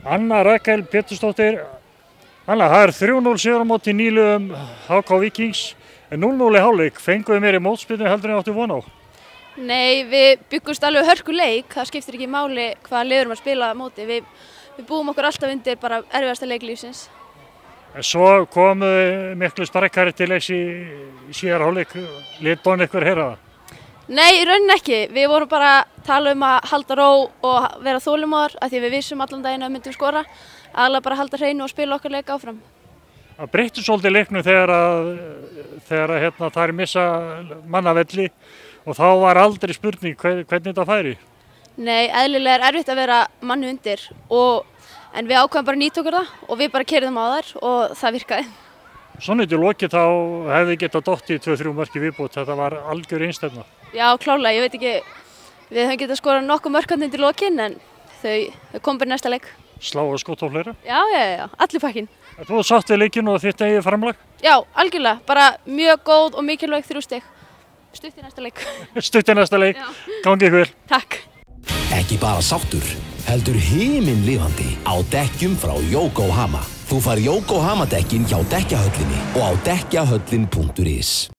Anna Rakel Pétursdóttir. Anna, það 3-0 sigur á móti nýliðum HK Víkings, en 0-0 í hálfleik. Fenguðu meiri mótspyrnu heldur en áttu von á? Nei, við byggumst alveg hörku leik, það skiptir ekki máli hvaða liður maður spila á móti. Við búum okkur alltaf undir bara erfiðasta leik lífsins. En svo komu miklu sparkari til leiks í síðara hálfleik. Lét Don ykkur heyra það? Nei, í rauninni ekki. Við vorum bara að tala að halda ró og vera þolinmóðar af því við vissum allan daginn að við myndum skora. Aðalega bara halda hreinu og spila okkar leik áfram. Það breytti svolítið leiknum þegar það missa mannavelli og þá var aldrei spurning hvernig þetta færi. Nei, eðlilega erfitt að vera manni undir en við ákveðum bara að nýta okkur það og við bara keyrðum á þær og það virkaði. Svona í loki þá hefði getað dottið 2-3 mörk í viðbót, þetta var algjör einstefna. Já, klárlega, ég veit ekki, við höfum getað skorað nokkuð mörk undir lokin en þau kom bara næsta leik. Slá og skot á fleira? Já, allir pakkinn. Þú hefði sátt við leikinn og þitt eigið framlag? Já, algjörlega, bara mjög góð og mikilvæg 3 stig. Stutt í næsta leik. Stutt í næsta leik, gangi ykkur vel. Takk. Ekki bara sáttur, heldur himinlifandi á dekkjum frá Yokohama. Þú fær Yokohama dekkin hjá dekkjahöllinni og á dekkjahöllin.is.